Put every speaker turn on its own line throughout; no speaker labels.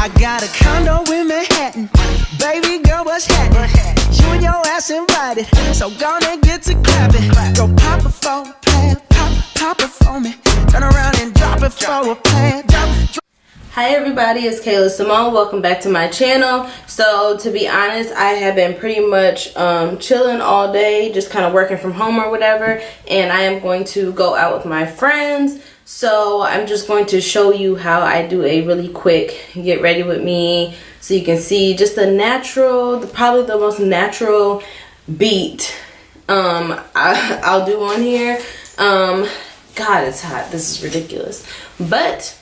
I got a condo in Manhattan. Baby girl, what's happening? You and your ass invited, so gonna get to clapping. Go pop it for a plan, pop it for me. Turn around and drop it for a plan.
Hi everybody, it's Kayla Symone. Welcome back to my channel. So to be honest, I have been pretty much chilling all day, just kind of working from home or whatever, and I am going to go out with my friends. So I'm just going to show you how I do a really quick get ready with me, so you can see just the natural, probably the most natural beat I'll do on here. God, it's hot. This is ridiculous. But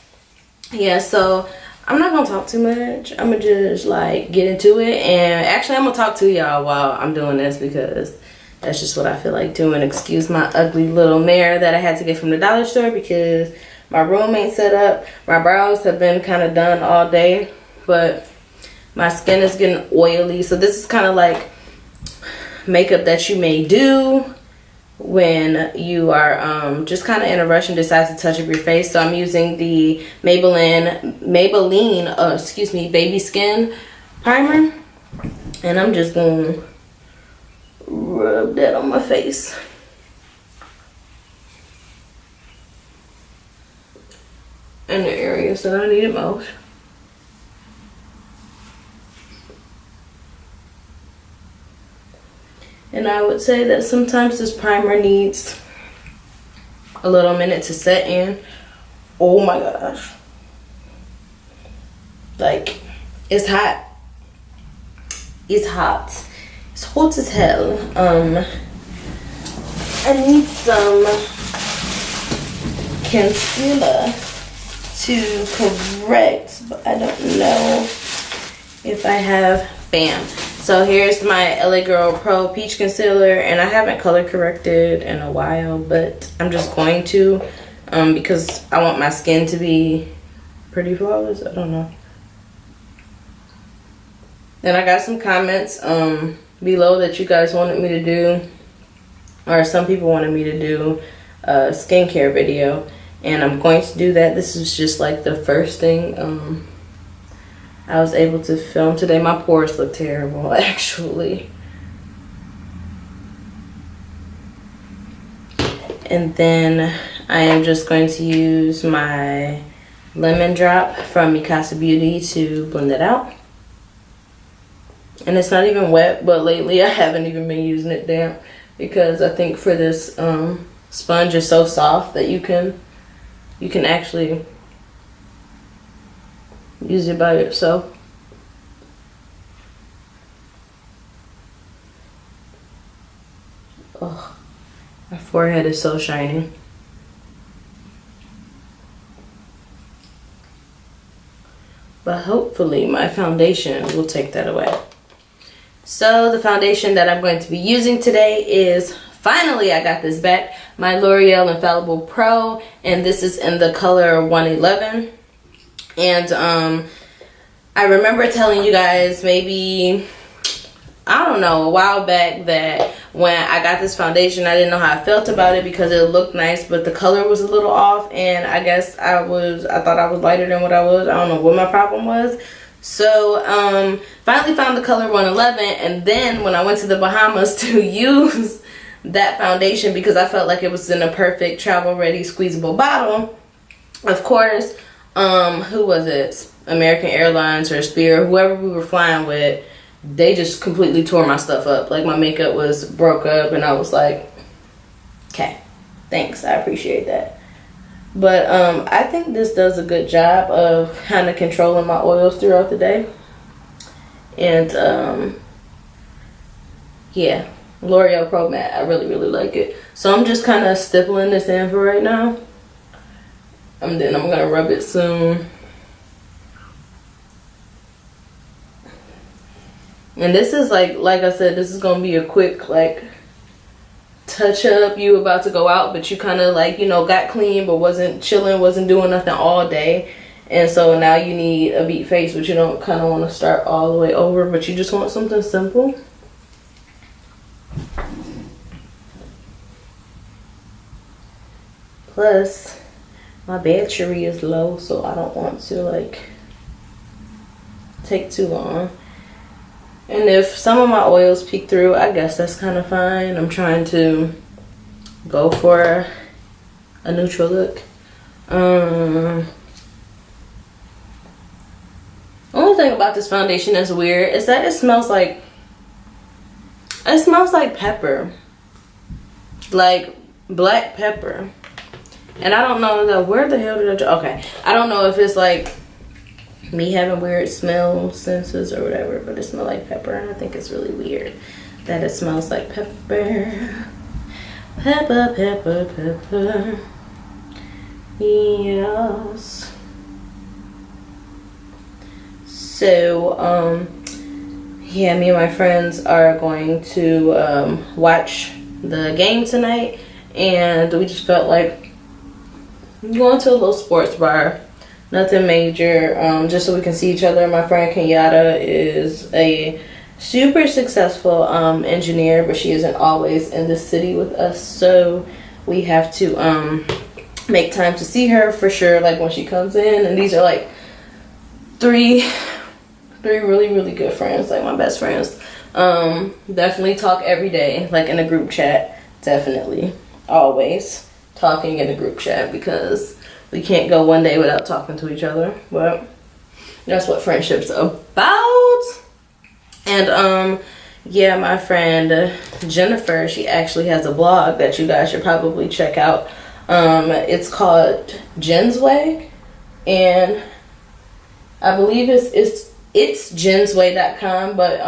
yeah, so I'm not gonna talk too much. I'm gonna just like get into it, and actually I'm gonna talk to y'all while I'm doing this because that's just what I feel like doing. Excuse my ugly little mirror that I had to get from the dollar store because my room ain't set up. My brows have been kind of done all day, but my skin is getting oily. So this is kind of like makeup that you may do when you are just kind of in a rush and decide to touch up your face. So I'm using the Maybelline Baby Skin Primer, and I'm just gonna rub that on my face. In the areas that I need it most. And I would say that sometimes this primer needs a little minute to set in. Oh my gosh. Like, it's hot. It's hot. It's hot as hell. I need some concealer to correct, but I don't know if I have. Bam. So here's my LA Girl Pro Peach Concealer, and I haven't color corrected in a while, but I'm just going to because I want my skin to be pretty flawless. I don't know. And I got some comments below that you guys wanted me to do, or some people wanted me to do a skincare video, and I'm going to do that. This is just like the first thing I was able to film today. My pores look terrible, actually. And then I am just going to use my lemon drop from Mikasa Beauty to blend it out. And it's not even wet, but lately I haven't even been using it damp because I think for this sponge is so soft that you can actually use it by yourself. Oh, my forehead is so shiny. But hopefully my foundation will take that away. So the foundation that I'm going to be using today is, finally I got this back, my L'Oreal Infallibile Pro, and this is in the color 111. And I remember telling you guys maybe, I don't know, a while back that when I got this foundation, I didn't know how I felt about it because it looked nice, but the color was a little off, and I guess I thought I was lighter than what I was. I don't know what my problem was. So finally found the color 111, and then when I went to the Bahamas to use that foundation because I felt like it was in a perfect travel ready squeezable bottle, of course, who was it? American Airlines or Spirit, whoever we were flying with, they just completely tore my stuff up. Like my makeup was broke up, and I was like, okay, thanks, I appreciate that. But I think this does a good job of kind of controlling my oils throughout the day. And yeah, L'Oreal Pro Matte, I really like it. So I'm just kind of stippling this in for right now, and then I'm gonna rub it soon. And this is like I said, this is gonna be a quick like touch up. You about to go out, but you kind of like, you know, got clean but wasn't chilling, wasn't doing nothing all day, and so now you need a beat face, but you don't kind of want to start all the way over, but you just want something simple. Plus my battery is low, so I don't want to like take too long. And if some of my oils peek through, I guess that's kind of fine. I'm trying to go for a neutral look. Only thing about this foundation that's weird is that it smells like pepper, like black pepper. And I don't know that, where the hell did okay, I don't know if it's like me having weird smell senses or whatever, but it smells like pepper, and I think it's really weird that it smells like pepper. Pepper, pepper, pepper. Yes. So, yeah, me and my friends are going to watch the game tonight, and we just felt like going to a little sports bar. Nothing major, just so we can see each other. My friend Kenyatta is a super successful engineer, but she isn't always in the city with us, so we have to make time to see her for sure, like when she comes in. And these are like three really good friends, like my best friends. Definitely talk every day, like in a group chat. Definitely always talking in a group chat, because we can't go one day without talking to each other. But that's what friendship's about. And yeah, my friend Jennifer, she actually has a blog that you guys should probably check out. It's called Jen's Way, and I believe it's jensway.com, but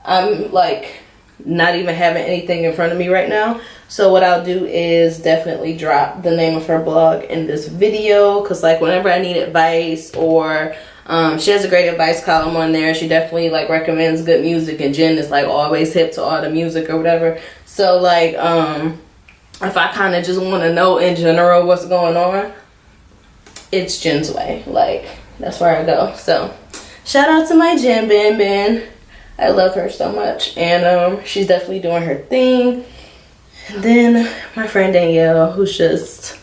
I'm like not even having anything in front of me right now. So what I'll do is definitely drop the name of her blog in this video, because like whenever I need advice, or she has a great advice column on there. She definitely like recommends good music, and Jen is like always hip to all the music or whatever. So like if I kind of just want to know in general what's going on, it's Jen's Way. Like, that's where I go. So shout out to my Jen Ben. I love her so much, and she's definitely doing her thing. And then my friend Danielle, who's just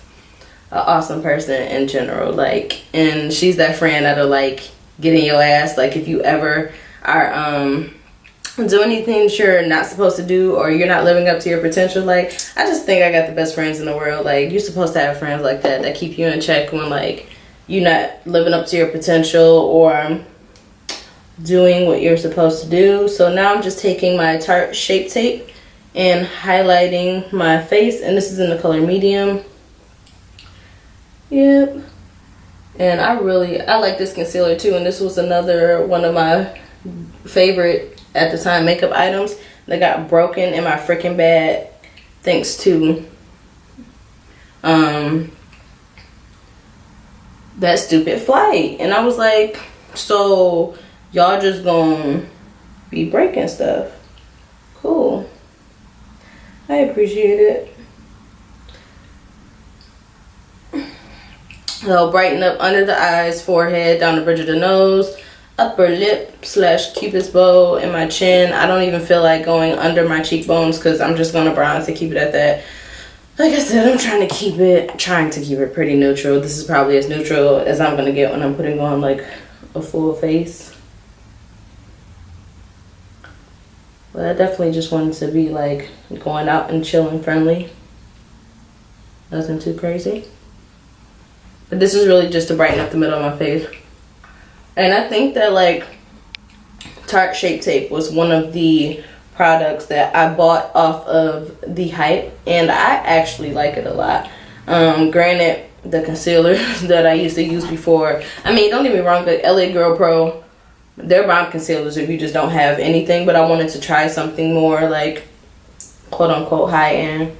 an awesome person in general, like, and she's that friend that'll like get in your ass, like if you ever are do anything you're not supposed to do, or you're not living up to your potential. Like, I just think I got the best friends in the world. Like, you're supposed to have friends like that keep you in check when like you're not living up to your potential or doing what you're supposed to do. So now I'm just taking my Tarte Shape Tape and highlighting my face, and this is in the color medium. Yep. And I like this concealer too, and this was another one of my favorite at the time makeup items that got broken in my freaking bag thanks to that stupid flight. And I was like, so y'all just gonna be breaking stuff? Cool, I appreciate it. So brighten up under the eyes, forehead, down the bridge of the nose, upper lip / cupid's bow, and my chin. I don't even feel like going under my cheekbones because I'm just gonna bronze to keep it at that. Like I said, I'm trying to keep it pretty neutral. This is probably as neutral as I'm gonna get when I'm putting on like a full face. But I definitely just wanted to be like going out and chilling, friendly. Nothing too crazy. But this is really just to brighten up the middle of my face. And I think that like Tarte Shape Tape was one of the products that I bought off of the hype, and I actually like it a lot. Granted, the concealer that I used to use before, I mean, don't get me wrong, but LA Girl Pro, they're bomb concealers if you just don't have anything, but I wanted to try something more like quote unquote high end.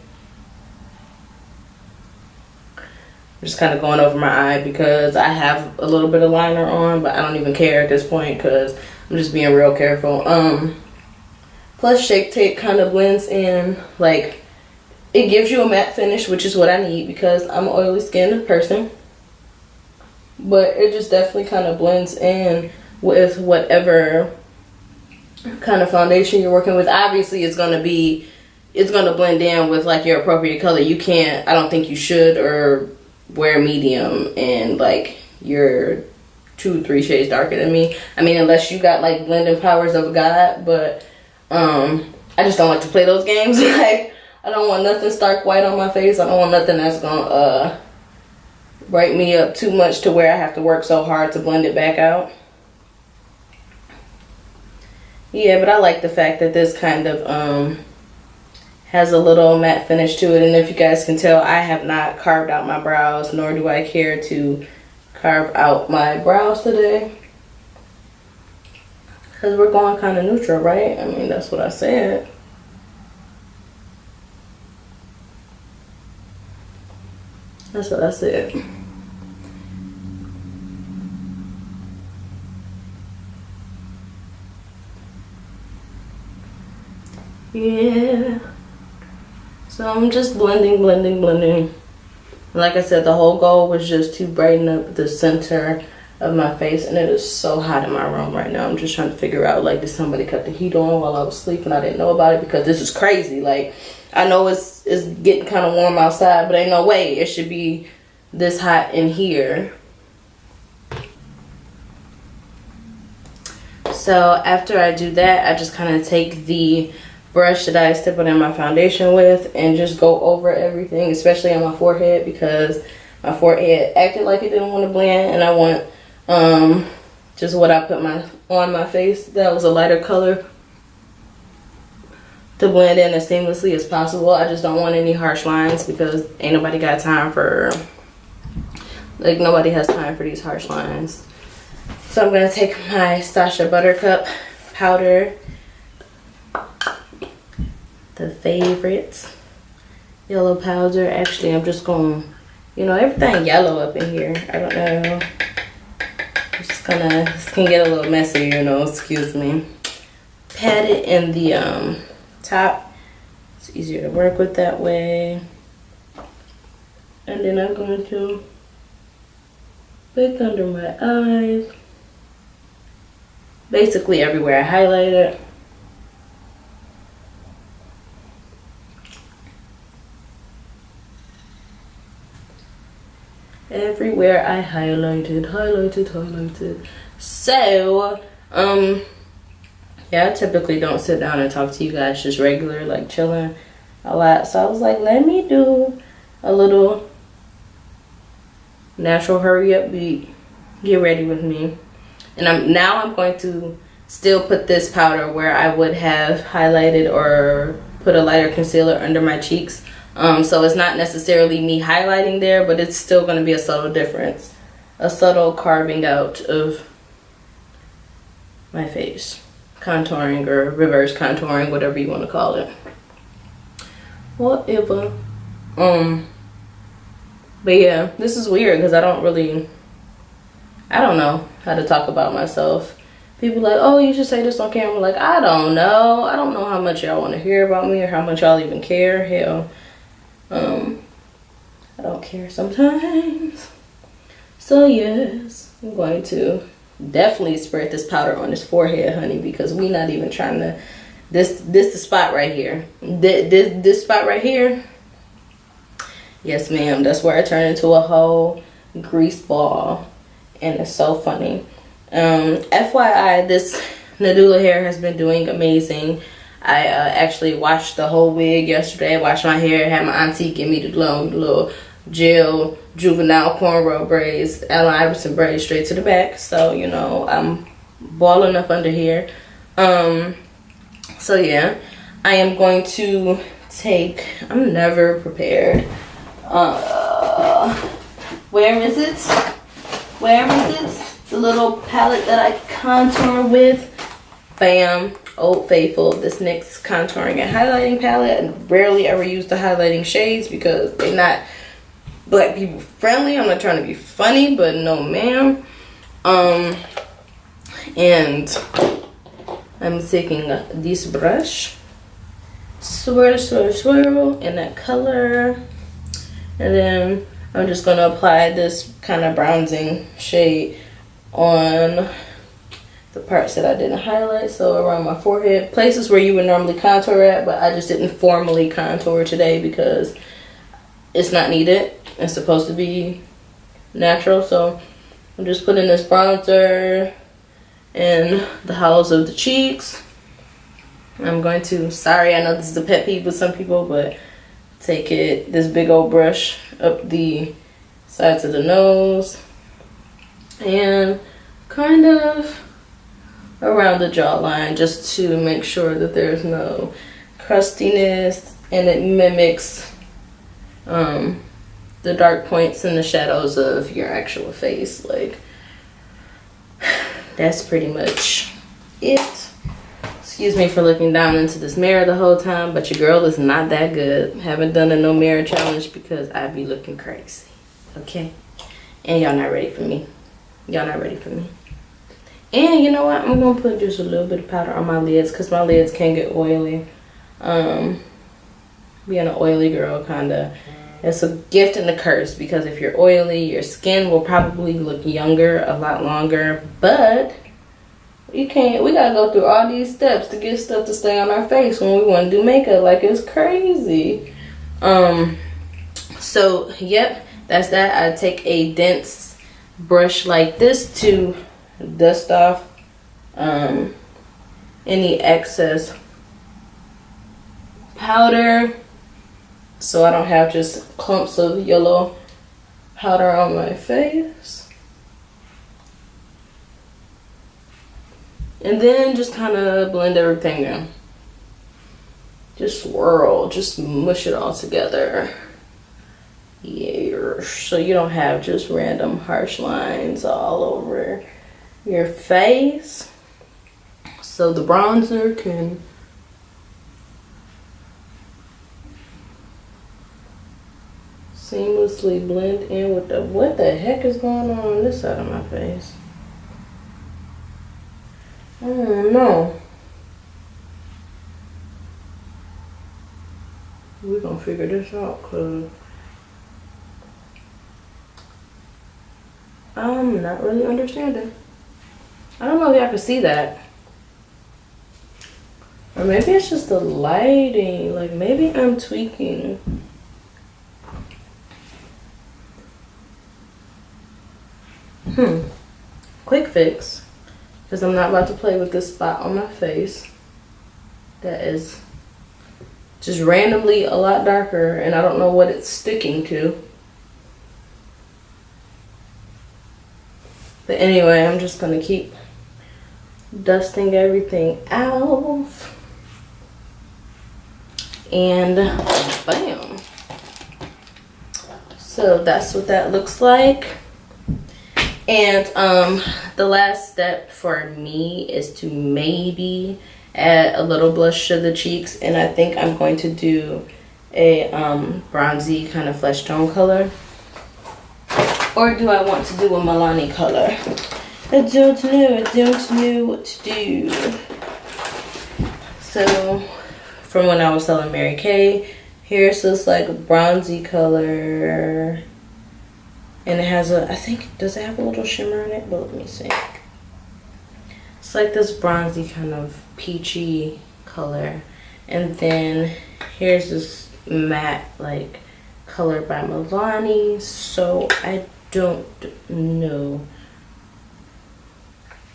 Just kind of going over my eye because I have a little bit of liner on, but I don't even care at this point because I'm just being real careful. Plus Shape Tape kind of blends in, like it gives you a matte finish, which is what I need because I'm an oily skinned person. But it just definitely kind of blends in with whatever kind of foundation you're working with. Obviously it's gonna blend in with like your appropriate color. You can't, I don't think you should or wear medium and like your 2-3 shades darker than me. I mean, unless you got like blending powers of God, but I just don't like to play those games. Like, I don't want nothing stark white on my face. I don't want nothing that's gonna brighten me up too much to where I have to work so hard to blend it back out. Yeah, but I like the fact that this kind of has a little matte finish to it. And if you guys can tell, I have not carved out my brows, nor do I care to carve out my brows today. Because we're going kind of neutral, right? I mean, that's what I said. That's what I said. Yeah. So I'm just blending. Like I said, the whole goal was just to brighten up the center of my face, and it is so hot in my room right now. I'm just trying to figure out, like, did somebody cut the heat on while I was sleeping? I didn't know about it because this is crazy. Like, I know it's getting kind of warm outside, but ain't no way it should be this hot in here. So after I do that, I just kind of take the brush that I stipple in my foundation with and just go over everything, especially on my forehead, because my forehead acted like it didn't want to blend, and I want just what I put on my face that was a lighter color to blend in as seamlessly as possible. I just don't want any harsh lines because ain't nobody got time for, like, nobody has time for these harsh lines. So I'm gonna take my Sacha Buttercup powder, the favorite yellow powder. Actually, I'm just going, you know, everything yellow up in here. I don't know. I'm just gonna, this can get a little messy, you know, excuse me. Pat it in the top. It's easier to work with that way. And then I'm going to pick under my eyes. Basically everywhere I highlight it. Everywhere I highlighted. So, yeah, I typically don't sit down and talk to you guys just regular, like chilling a lot. So I was like, let me do a little natural hurry up beat. Get ready with me. And I'm going to still put this powder where I would have highlighted or put a lighter concealer under my cheeks. So it's not necessarily me highlighting there, but it's still going to be a subtle difference. A subtle carving out of my face. Contouring or reverse contouring, whatever you want to call it. Whatever. But yeah, this is weird because I don't know how to talk about myself. People like, oh, you should say this on camera. Like, I don't know. I don't know how much y'all want to hear about me or how much y'all even care. Hell, I don't care sometimes. So yes, I'm going to definitely spread this powder on his forehead, honey, because we not even trying to, this the spot right here. This spot right here. Yes, ma'am. That's where I turn into a whole grease ball. And it's so funny. FYI, this Nadula hair has been doing amazing. I actually washed the whole wig yesterday. Washed my hair. Had my auntie give me the little gel juvenile cornrow braids, Allen Iverson braids straight to the back. So, you know, I'm balling up under here. So yeah, I am going to take, I'm never prepared. Where is it? The little palette that I contour with. Bam. Old Faithful. This NYX contouring and highlighting palette. And rarely ever use the highlighting shades because they're not black people friendly. I'm not trying to be funny, but no ma'am. And I'm taking this brush. Swirl in that color. And then I'm just going to apply this kind of bronzing shade on the parts that I didn't highlight. So around my forehead, places where you would normally contour at, but I just didn't formally contour today because it's not needed. It's supposed to be natural. So I'm just putting this bronzer in the hollows of the cheeks. I'm going to, sorry, I know this is a pet peeve with some people, but take this big old brush up the sides of the nose and kind of around the jawline, just to make sure that there's no crustiness, and it mimics the dark points and the shadows of your actual face. Like, that's pretty much it. Excuse me for looking down into this mirror the whole time, but your girl is not that good. Haven't done a no mirror challenge because I be looking crazy. Okay? And y'all not ready for me. Y'all not ready for me. And you know what? I'm going to put just a little bit of powder on my lids because my lids can get oily. Being an oily girl, kind of, it's a gift and a curse, because if you're oily, your skin will probably look younger a lot longer, but we gotta go through all these steps to get stuff to stay on our face when we want to do makeup. Like, it's crazy. So yep, that's that. I take a dense brush like this to dust off any excess powder, so I don't have just clumps of yellow powder on my face. And then just kind of blend everything in. Just swirl, just mush it all together. Yeah, so you don't have just random harsh lines all over your face. So the bronzer can seamlessly blend in with what the heck is going on this side of my face? I don't know. We're gonna figure this out, cause I'm not really understanding. I don't know if y'all can see that. Or maybe it's just the lighting. Like, maybe I'm tweaking. Quick fix, because I'm not about to play with this spot on my face that is just randomly a lot darker, and I don't know what it's sticking to. But anyway, I'm just gonna keep dusting everything off, and bam. So that's what that looks like. And the last step for me is to maybe add a little blush to the cheeks, and I think I'm going to do a bronzy kind of flesh tone color. Or do I want to do a Milani color? I don't know what to do. So from when I was selling Mary Kay, here's this like bronzy color. And it has I think, does it have a little shimmer in it? But let me see. It's like this bronzy kind of peachy color. And then here's this matte like color by Milani. So I don't know.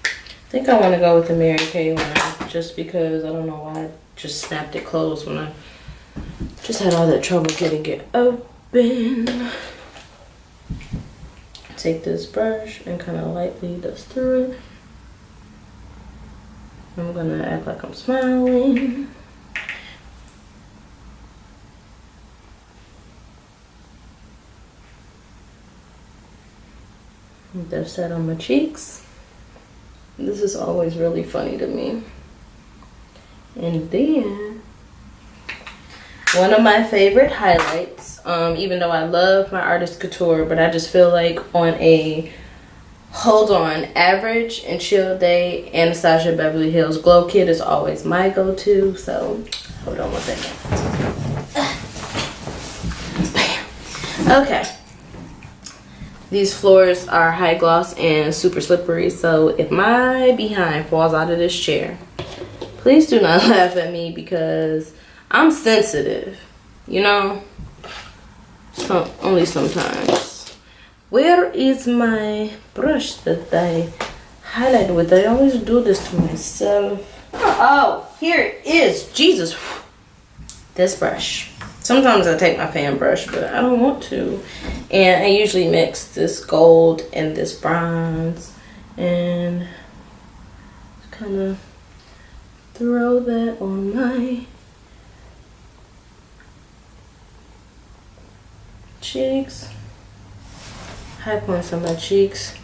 I think I want to go with the Mary Kay one, just because I don't know why I just snapped it closed when I just had all that trouble getting it open. Take this brush and kind of lightly dust through it. I'm gonna act like I'm smiling. Dust that on my cheeks. This is always really funny to me. And then one of my favorite highlights, even though I love my Artist Couture, but I just feel like on a average and chill day, Anastasia Beverly Hills Glow Kit is always my go-to. So hold on one second. Bam. Okay. These floors are high gloss and super slippery, so if my behind falls out of this chair, please do not laugh at me, because I'm sensitive, you know, only sometimes. Where is my brush that I highlight with? I always do this to myself. Oh, here it is. Jesus. This brush. Sometimes I take my fan brush, but I don't want to. And I usually mix this gold and this bronze. And kind of throw that on my cheeks. High points on my cheeks.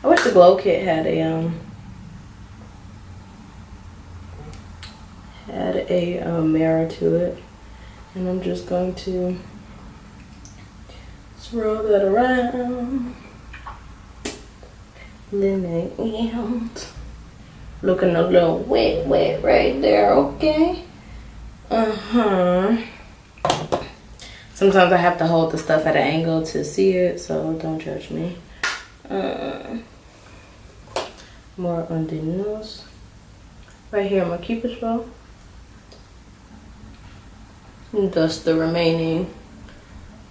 I wish the Glow Kit had a mirror to it. And I'm just going to swirl that around. Limit out. Looking a little wet right there, okay? Sometimes I have to hold the stuff at an angle to see it, so don't judge me. More on the nose. Right here, my Cupid's bow. And dust the remaining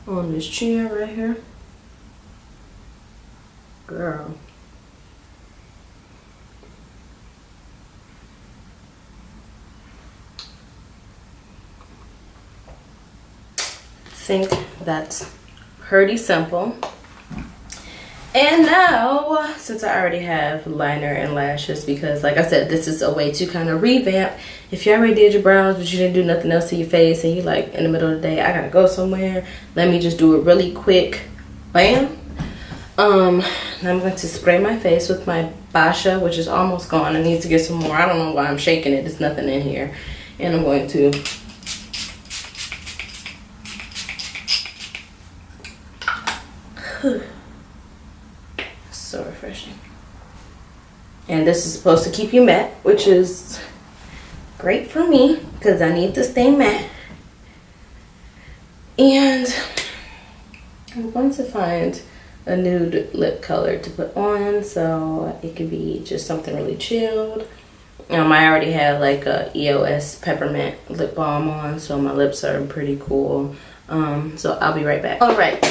on this chin right here. Girl. Think that's pretty simple. And now, since I already have liner and lashes, because like I said, this is a way to kind of revamp. If you already did your brows but you didn't do nothing else to your face and you like in the middle of the day, I gotta go somewhere, let me just do it really quick. Bam. And I'm going to spray my face with my Sacha, which is almost gone. I need to get some more. I don't know why I'm shaking it. There's nothing in here. And I'm going to so refreshing. And this is supposed to keep you matte, which is great for me because I need to stay matte. And I'm going to find a nude lip color to put on, so it could be just something really chilled. I already have like a EOS peppermint lip balm on, so my lips are pretty cool. So I'll be right back. All right,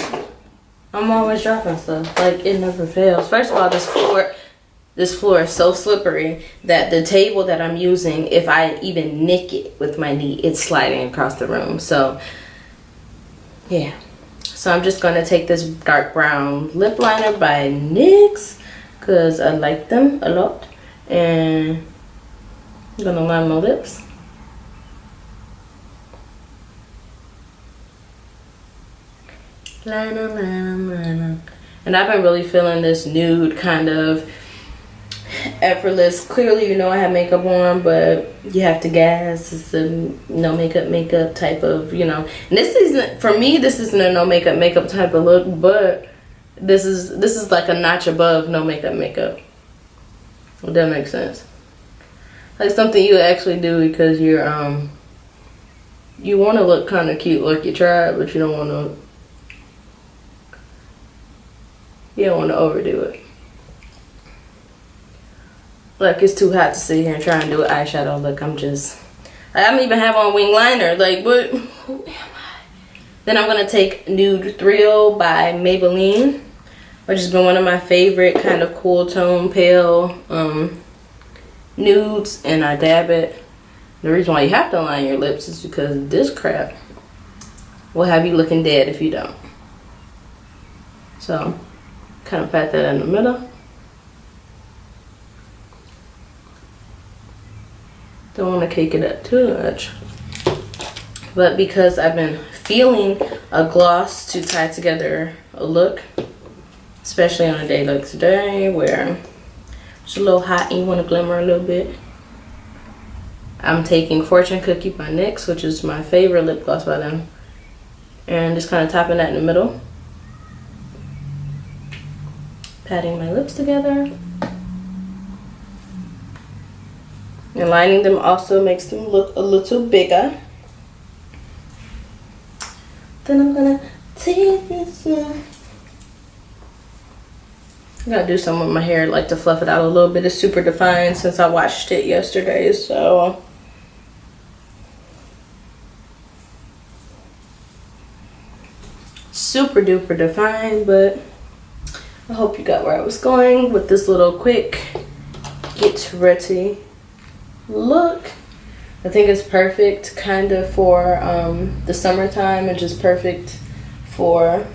I'm always dropping stuff, like it never fails. First of all, this floor is so slippery that the table that I'm using, if I even nick it with my knee, it's sliding across the room. So yeah, so I'm just gonna take this dark brown lip liner by NYX because I like them a lot, and I'm gonna line my lips. Liner, liner, liner. And I've been really feeling this nude kind of effortless. Clearly, you know I have makeup on, but you have to gas. It's a no makeup type of, you know. And this isn't, for me, this isn't a no makeup type of look, but this is like a notch above no makeup. If that makes sense. Like something you actually do because you're you want to look kind of cute, like you tried, but you don't want to overdo it. Like it's too hot to sit here and try and do an eyeshadow look. I don't even have on wing liner. Like, but who am I? Then I'm gonna take Nude Thrill by Maybelline, which has been one of my favorite kind of cool tone pale nudes, and I dab it. The reason why you have to line your lips is because this crap will have you looking dead if you don't. So kind of pat that in the middle. Don't want to cake it up too much. But because I've been feeling a gloss to tie together a look, especially on a day like today where it's a little hot and you want to glimmer a little bit, I'm taking Fortune Cookie by NYX, which is my favorite lip gloss by them, and just kind of tapping that in the middle. Patting my lips together. And lining them also makes them look a little bigger. Then I'm gonna take this one. I gotta do some with my hair, like to fluff it out a little bit. It's super defined since I washed it yesterday, so super duper defined, but I hope you got where I was going with this little quick get ready look. I think it's perfect kind of for the summertime, and just perfect for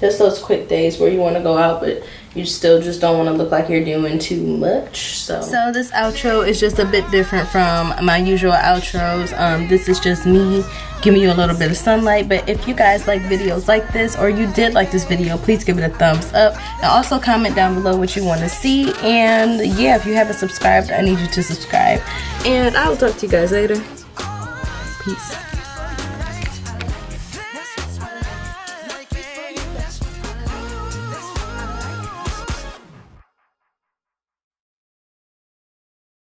just those quick days where you want to go out but you still just don't want to look like you're doing too much. So this outro is just a bit different from my usual outros. This is just me giving you a little bit of sunlight. But if you guys like videos like this, or you did like this video, please give it a thumbs up, and also comment down below what you want to see. And yeah, if you haven't subscribed, I need you to subscribe, and I will talk to you guys later. Peace.